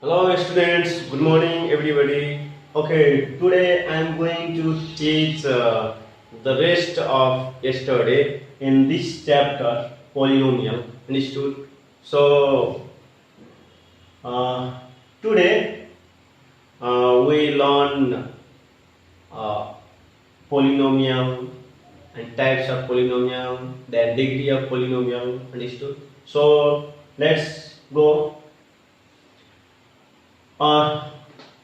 Hello students, good morning everybody. Okay, today I am going to teach the rest of yesterday in this chapter polynomial. Understood? So uh, today we learn uh, polynomial and types of polynomial, then degree of polynomial. Understood? So let's go. Uh,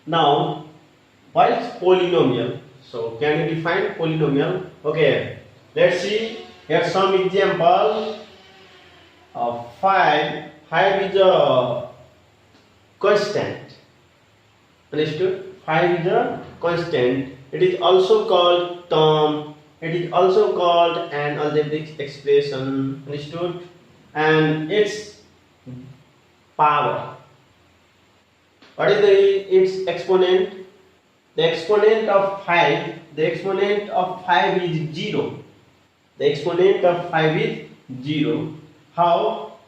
Now, what is polynomial? So, can you define polynomial? Okay, let's see. Here some example of 5. 5 is a constant. Understood? 5 is a constant. It is also called term. It is also called an algebraic expression. Understood? And its power. What is its exponent? The exponent of 5, the exponent of 5 is 0. The exponent of 5 is 0. How?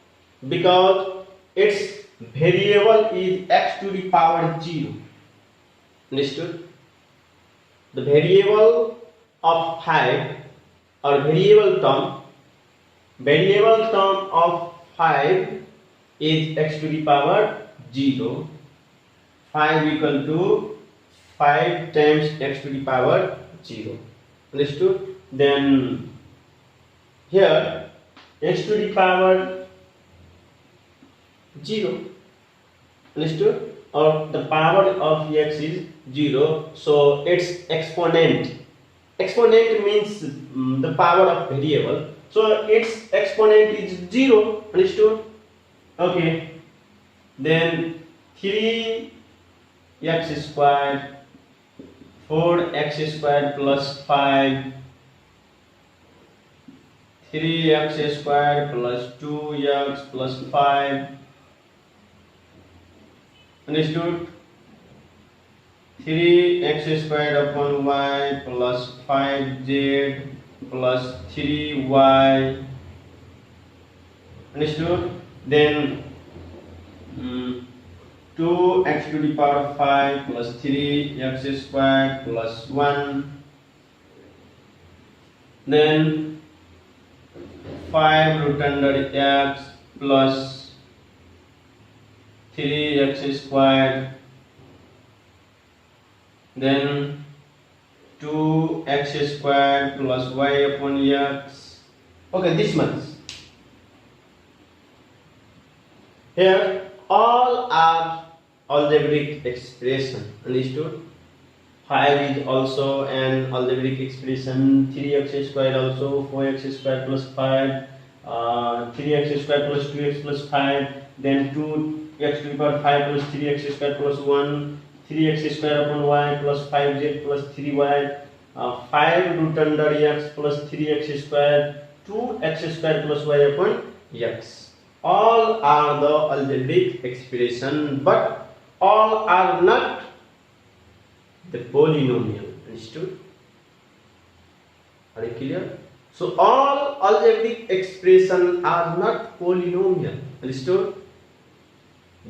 Because its variable is x to the power 0. Understood? The variable of 5 or variable term of 5 is x to the power 0. 5 equal to 5 times x to the power 0. Understood? Then here x to the power 0. Understood? Or the power of x is 0. So its exponent. Exponent means the power of variable. So its exponent is 0. Understood? Okay. Then 3 x squared 4x squared plus 5 3x squared plus 2x plus 5. Understood? 3x squared upon y plus 5z plus 3y. Understood? Then 2x to the power 5 plus 3x squared plus 1. Then 5 root under x plus 3x squared. Then 2x squared plus y upon x. Okay, this much. Here all are algebraic expression. Understood? 5 is also an algebraic expression. 3x squared also. 4x squared plus 5. 3x squared plus 2x plus 5. Then 2x to the power 5 plus 3x squared plus 1. 3x squared upon y plus 5z plus 3y. 5 root under x plus 3x squared. 2x squared plus y upon x. All are the algebraic expression, but all are not the polynomial. Understood? Are you clear? So all algebraic expression are not polynomial. Understood?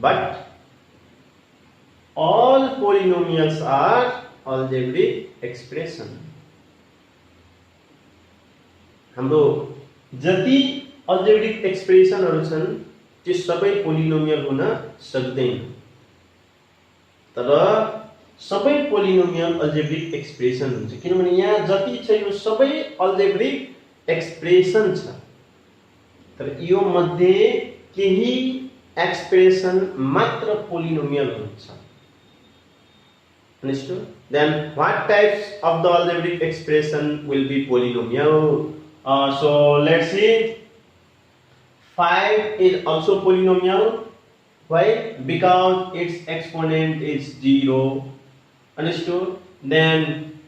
But all polynomials are algebraic expression. हाम्रो जति algebraic एक्सप्रेसनहरु छन् त्यो सबै polynomial हुन सक्दैन, तर सबै polynomial algebraic expression हुन्छ, किनभने यहाँ जति छ यो सबै अल्जेब्रिक एक्सप्रेसन छ, तर यो मध्ये केही एक्सप्रेसन मात्र पोलिनोमियल हुन्छ. Understood? Then what types of the algebraic expression will be polynomial? So let's see. 5 is also polynomial. Why? Because its exponent is 0. Understood? Then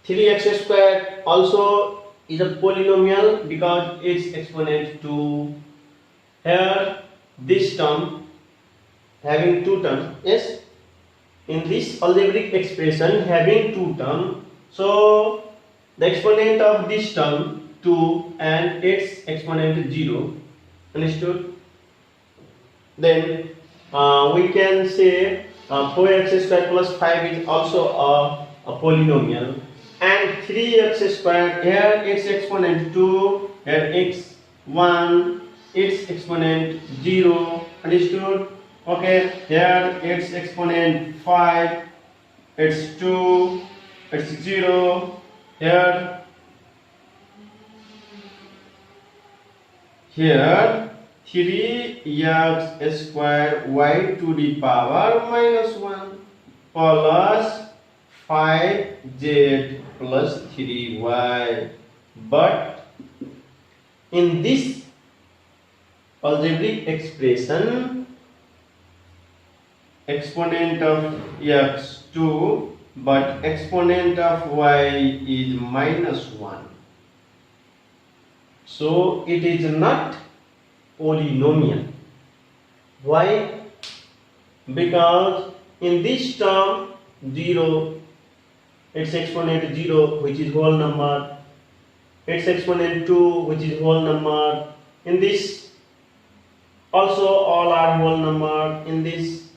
3x squared also is a polynomial because its exponent 2. Here this term having two terms. Yes, in this algebraic expression having two terms, so the exponent of this term 2 and its exponent 0. Understood? Then we can say 4x square plus 5 is also a polynomial, and 3x square, here its exponent 2, here x1, its exponent 0, understood? Okay, here its exponent 5, it's 2, it's 0, here 3x square y to the power minus 1 plus 5z plus 3y. But in this algebraic expression, exponent of x 2, but exponent of y is minus 1. So it is not polynomial. Why? Because in this term 0, its exponent 0, which is whole number, its exponent 2, which is whole number. In this also all are whole number. In this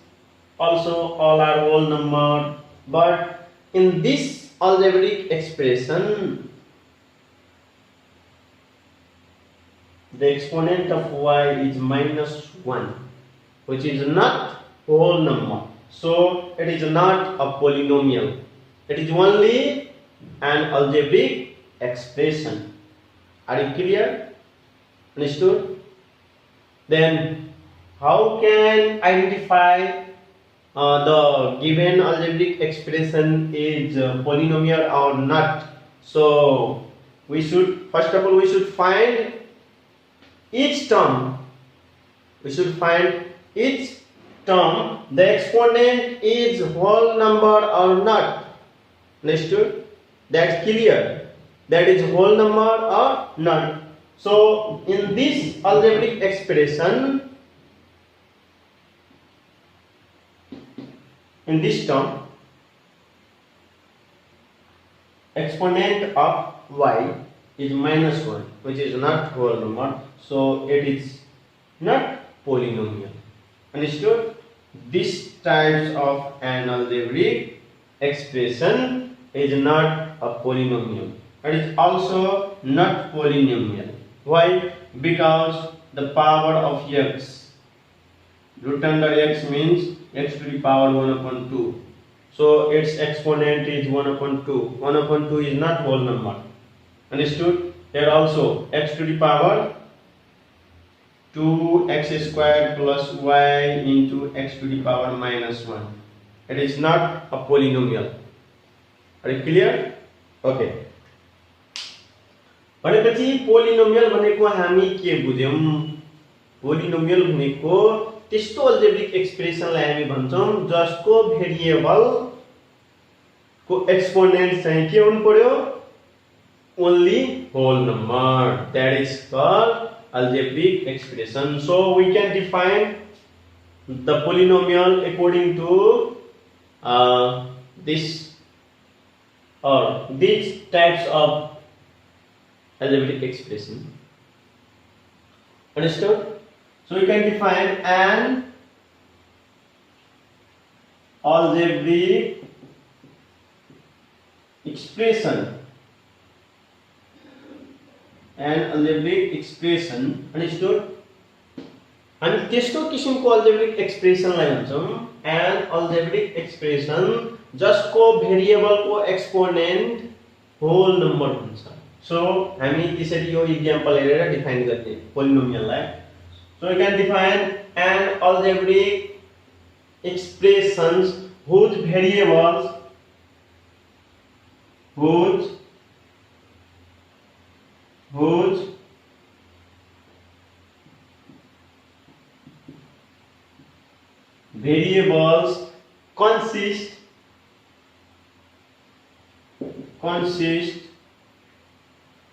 also all are whole number. But in this algebraic expression, the exponent of y is minus 1, which is not whole number. So it is not a polynomial. It is only an algebraic expression. Are you clear? Understood? Then how can identify the given algebraic expression is polynomial or not? So we should, first of all, we should find each term. We should find each term, the exponent is whole number or not. Understood? That's clear. That is whole number or not. So in this algebraic expression, in this term, exponent of y is minus 1, which is not whole number. So it is not polynomial. Understood? This type of an algebraic expression is not a polynomial. It is also not polynomial. Why? Because the power of x, root under x means x to the power 1 upon 2. So its exponent is 1 upon 2. 1 upon 2 is not whole number. Understood? Here also x to the power 2x square plus y into x to the power minus 1. It is not a polynomial. Are you clear? Okay. भनेपछि polynomial भनेको हामी के बुझ्यौं? Polynomial भनेको त्यस्तो algebraic एक्सप्रेसनलाई हामी भन्छौं जसको variable को exponent चाहिँ के हुनु पर्यो? Only whole number. That is called algebraic expression. So we can define the polynomial according to these types of algebraic expression. Understood? So we can define an algebraic expression. An algebraic expression. Understood? And त्यस्तो किसिमको algebraic expression लाई भन्छौं an algebraic expression जसको variable को exponent whole number हुन्छ. So हामी त्यसरी यो एक्जाम्पल हेरेर डिफाइन गर्ने पोलिनोमियल लाई. So we can define an algebraic expressions whose variables consist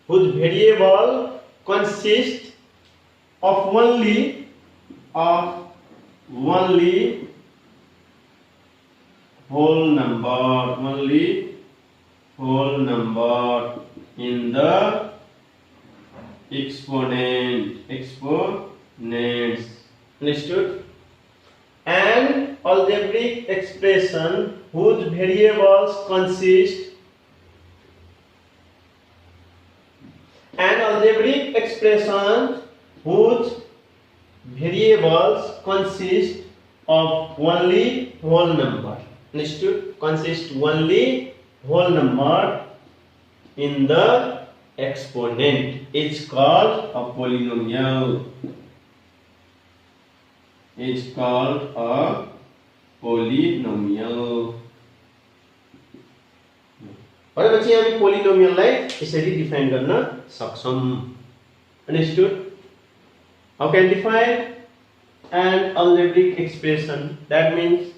whose variable consist of only whole number in the exponents. Understood? An algebraic expression whose variables consist an algebraic expression whose variables consist of only whole number. Understood? Consist only whole number in the exponent. It's called a polynomial. It's called a polynomial. भनेपछि हामी पोलिनोमियललाई यसरी define गर्न सक्छौं. Understood? How can define an algebraic expression? That means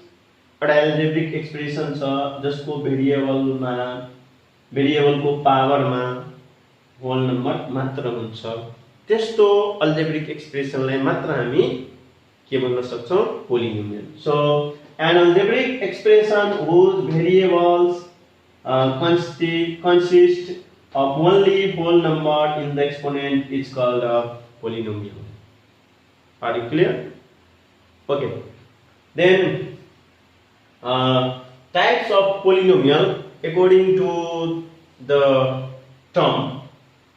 एउटा algebraic expression छ जसको भेरिएबलमा भेरिएबलको पावरमा whole number मात्र हुन्छ. त्यस्तो algebraic expressionलाई मात्र हामी के भन्न सक्छौं? Polynomial. So an algebraic expression whose variables consist of only whole number in the exponent is called a polynomial. Are you clear? Okay. Then types of polynomial according to the term,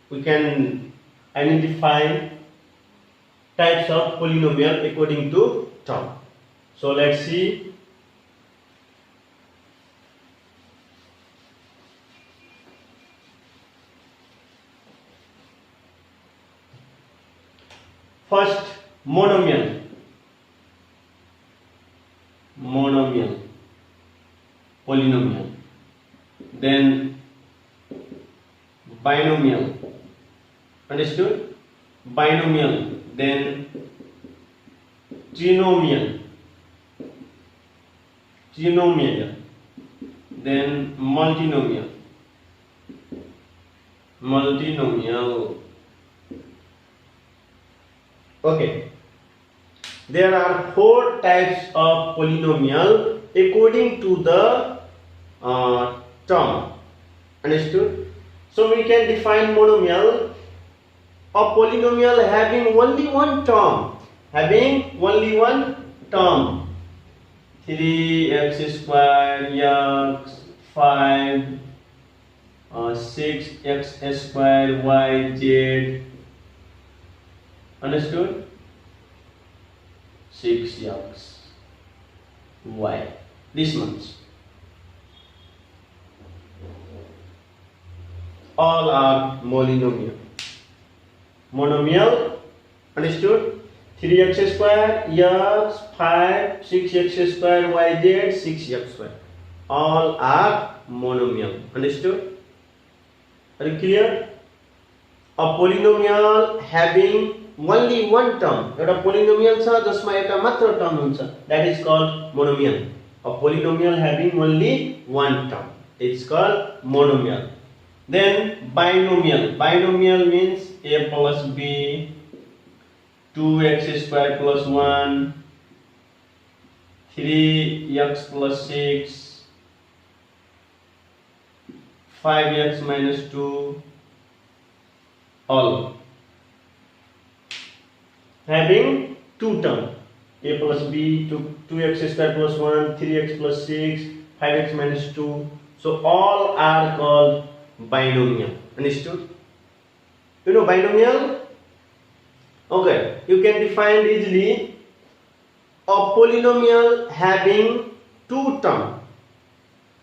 we can identify types of polynomial according to term. So let's see. First, monomial. Polynomial. Then binomial. Understood? Binomial. Then trinomial. Then multinomial. Okay. There are 4 types of polynomial according to the term. Understood? So we can define monomial, a polynomial having only one term. 3x squared x 5 6x squared y z. Understood? 6x y. This much. All are monomial. Understood? 3x square x 5 6x square y z 6x square. All are monomial. Understood? Are you clear? A polynomial having only one term. एउटा polynomial छ जसमा एउटा मात्र term हुन्छ. That is called monomial. A polynomial having only one term. It's called monomial. Then binomial. Binomial means a plus b, 2x square plus 1, 3x plus 6, 5x minus 2, all having two terms, a plus b, 2x square plus 1, 3x plus 6, 5x minus 2. So all are called binomial. Understood? You know binomial? Okay, you can define easily a polynomial having two terms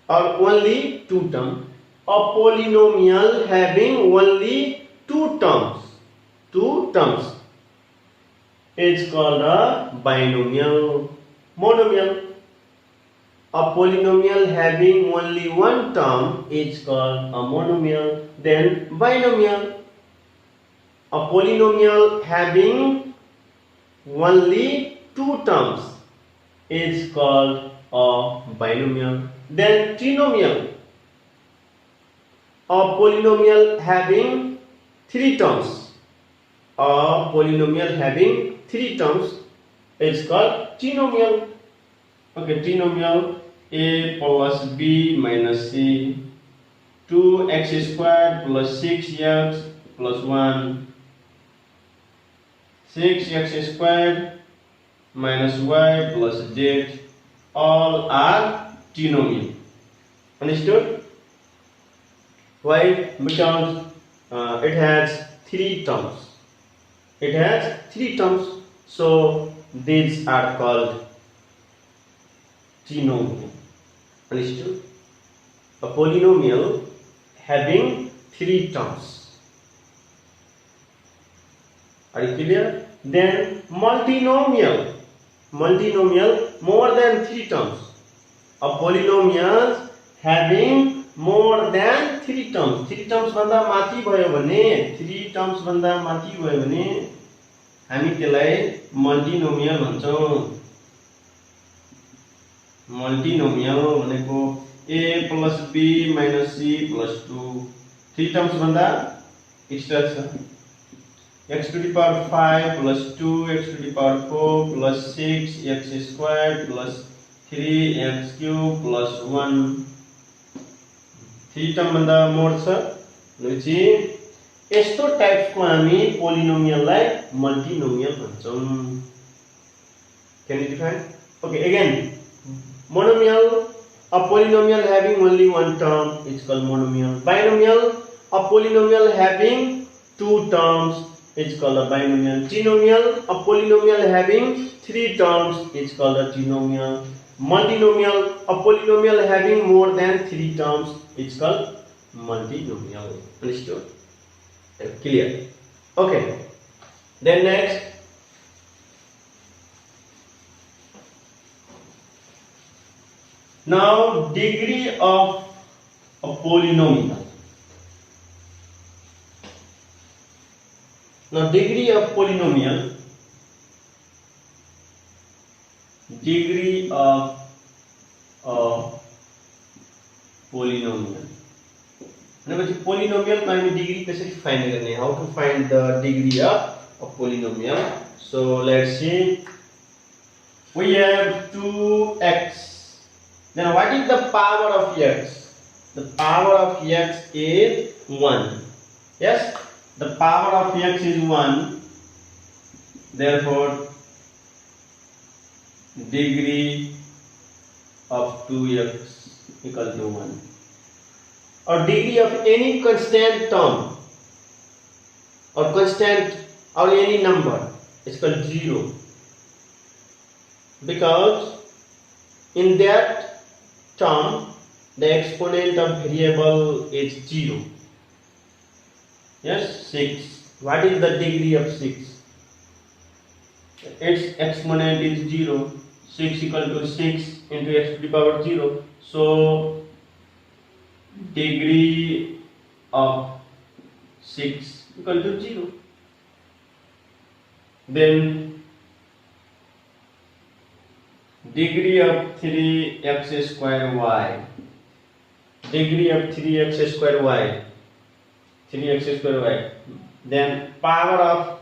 or only two terms. A polynomial having only two terms. It's called a binomial. Monomial. A polynomial having only one term is called a monomial. Then binomial. A polynomial having only two terms is called a binomial. Then trinomial. A polynomial having three terms. A polynomial having three terms is called trinomial. Okay, trinomial. A plus b minus c, 2x squared plus 6x plus 1, 6x squared minus y plus z all are trinomial. Understood? Why? Because it has three terms. It has three terms, so these are called trinomial. Understood? A polynomial having three terms. Are you clear? Then multinomial. Multinomial more than three terms. A polynomial having more than three terms. Three terms भन्दा माथि भयो भने, three terms भन्दा माथि भयो भने हामी त्यसलाई मल्टिनोमियल भन्छौं. मल्टिनोमियल भनेको a plus b minus c plus 2. Three terms भन्दा एक्स्ट्रा छ. x to the power 5 plus 2 x to the power 4 plus 6 x squared plus 3 x cube plus 1. Three term भन्दा मोर छ. भनेपछि यस्तो टाइपको हामी पोलिनोमियललाई मल्टिनोमियल भन्छौं. Can you define? Okay, again, monomial, a polynomial having only one term is called monomial. Binomial, a polynomial having two terms is called a binomial. Trinomial, a polynomial having three terms is called a trinomial. Multinomial, a polynomial having more than three terms is called multinomial. Understood? Clear? Okay. Then next, now degree of a polynomial. Now degree of polynomial, degree of a polynomial. Polynomial को हामी degree कसरी find गर्ने? How to find the degree of a polynomial? So let's see. We have 2x. Then what is the power of x? The power of x is 1. Yes, the power of x is 1. Therefore, degree of 2x equal to 1. Or degree of any constant term or constant or any number is called 0, because in that term the exponent of variable is 0. Yes, 6. What is the degree of 6? Its exponent is 0. 6 equal to 6 into x to the power 0. So degree of 6 equal to 0. Then degree of 3x square y. Degree of 3x square y. 3x square y. Then power of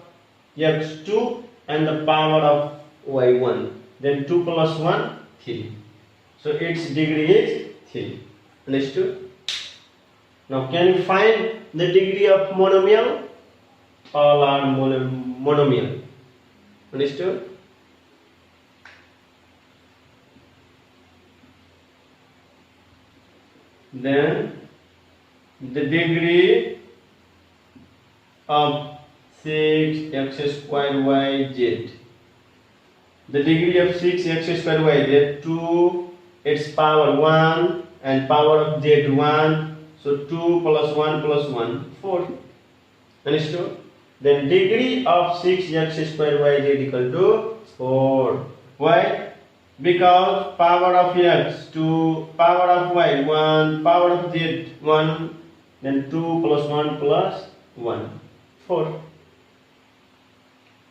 x2 and the power of y1. Then 2 plus 1, 3. So its degree is 3. Understood? Now can you find the degree of monomial? All are monomial. Understood? Then the degree of 6x square y z. The degree of 6x square y z, 2 its power 1 and power of z 1. So 2 plus 1 plus 1, 4. Understood? Then degree of 6x square y z equal to 4. Why? Because power of x 2, power of y 1, power of z 1, then 2 plus 1 plus 1, 4.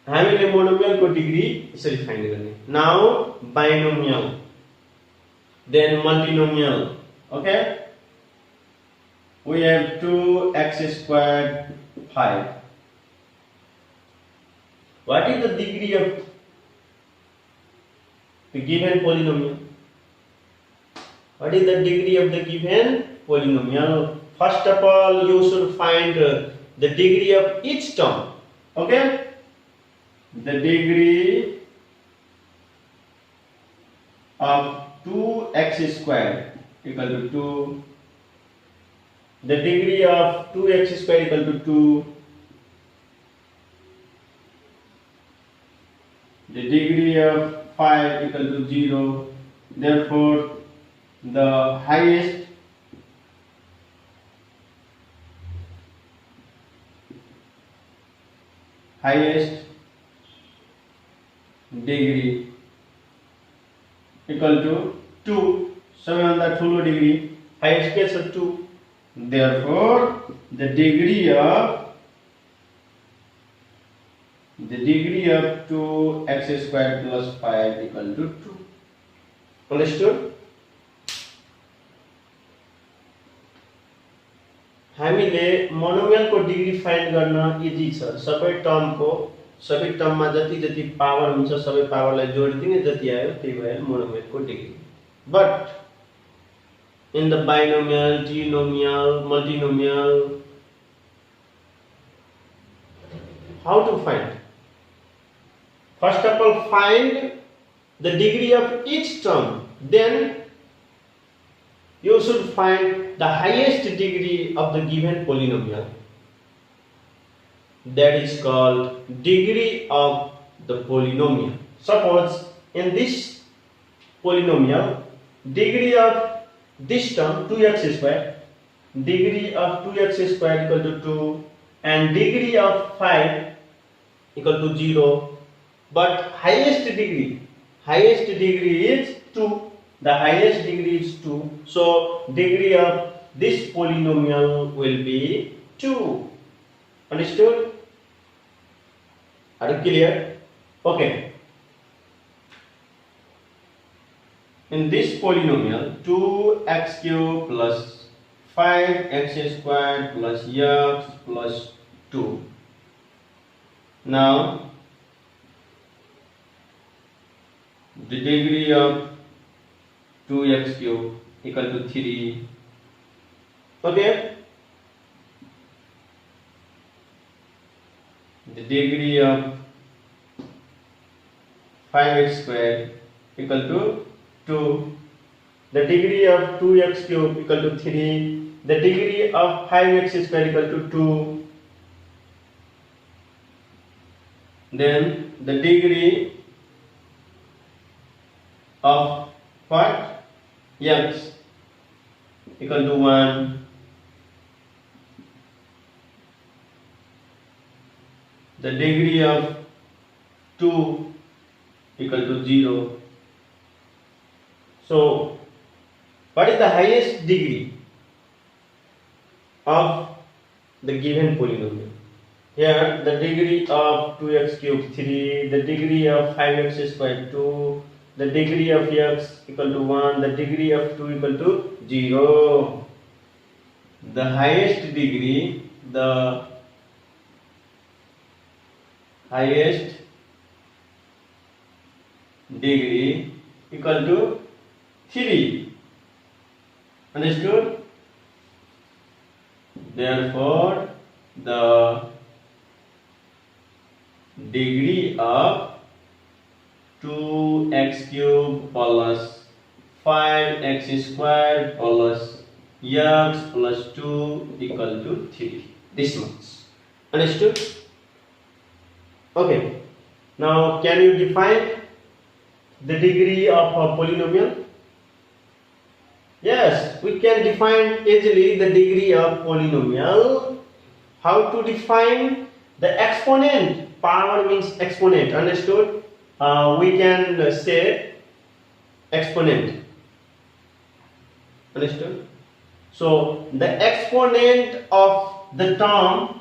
हामीले monomial को degree यसरी find गर्ने. Now binomial, then multinomial. Okay? We have 2x squared 5. What is the degree of the given polynomial? What is the degree of the given polynomial? First of all, you should find the degree of each term. Okay? The degree of 2x square equal to 2. The degree of 2x square equal to 2. The degree of 5 equal to 0. Therefore, the highest degree equal to 2. सबैभन्दा ठुलो degree highest के छ 2. Therefore, the degree of 2x square plus 5 equal to 2. Understood? हामीले मोनोमियलको degree find गर्न easy छ. सबै टर्ममा जति जति पावर हुन्छ सबै पावरलाई जोडिदिने, जति आयो त्यही भयो मोनोमियलको degree. But in the binomial, trinomial, multinomial, how to find? First of all, find the degree of each term. Then you should find the highest degree of the given polynomial. That is called degree of the polynomial. Suppose in this polynomial, degree of this term 2x square, degree of 2x square equal to 2, and degree of 5 equal to 0. But highest degree is 2. The highest degree is 2. So degree of this polynomial will be 2. Understood? Are you clear? Okay. In this polynomial, 2x cube plus 5x squared plus x plus 2. Now, the degree of 2x cube equal to 3. Okay. The degree of 5x squared equal to 2. The degree of 2x cube equal to 3. The degree of 5x square equal to 2. Then the degree of what? X equal to 1. The degree of 2 equal to 0. So, what is the highest degree of the given polynomial? Here, the degree of 2x cube 3, the degree of 5x squared 2, the degree of x equal to 1, the degree of 2 equal to 0. The highest degree equal to 3. Understood? Therefore, the degree of 2x cube plus 5x squared plus x plus 2 equal to 3. This much. Understood? Okay. Now, can you define the degree of a polynomial? Yes, we can define easily the degree of polynomial. How to define the exponent? Power means exponent. Understood? We can say exponent. Understood? So the exponent of the term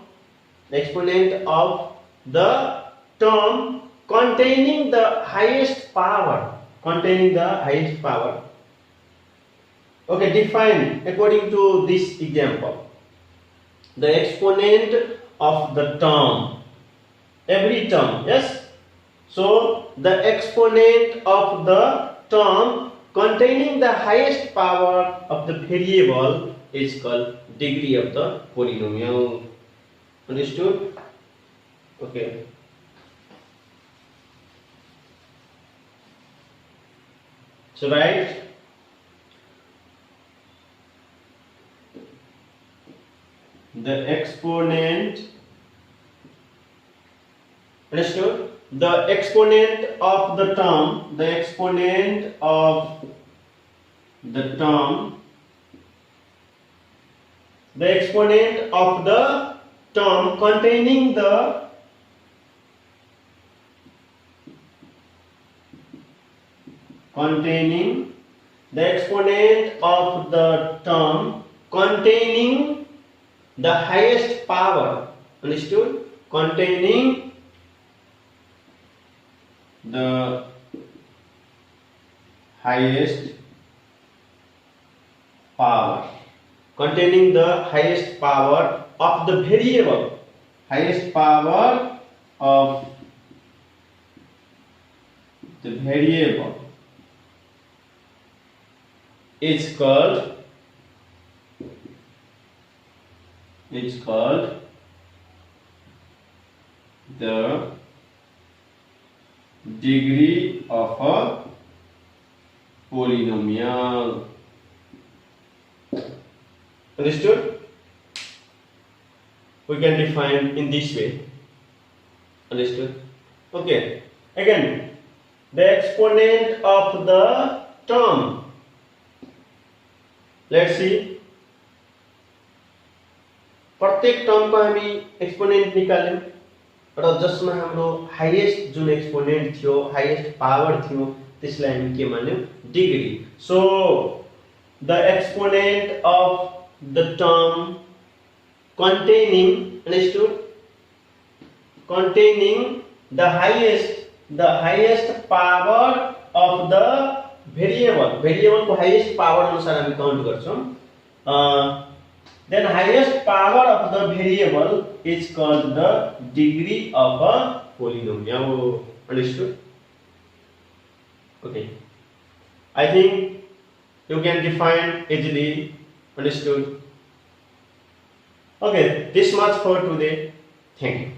containing the highest power. Okay, define according to this example. The exponent of the term, every term, yes? So the exponent of the term containing the highest power of the variable is called degree of the polynomial. Understood? Okay. So write the exponent, understood? The exponent of the term, the exponent of the term, the exponent of the term containing the exponent of the term containing the highest power, understood? Containing the highest power, containing the highest power of the variable, highest power of the variable is called the degree of a polynomial. Understood? We can define in this way. Understood? Okay. Again, the exponent of the term. Let's see. प्रत्येक term को हामी exponent निकाल्यौं र जसमा हाम्रो highest जुन exponent थियो, highest power थियो, त्यसलाई हामी के मान्यौं? Degree. So the exponent of the term containing, understood? Containing the highest power of the variable. Variable को highest power अनुसार हामी काउन्ट गर्छौं. Then highest power of the variable is called the degree of a polynomial. Understood? Okay. I think you can define easily. Understood? Okay, this much for today. Thank you.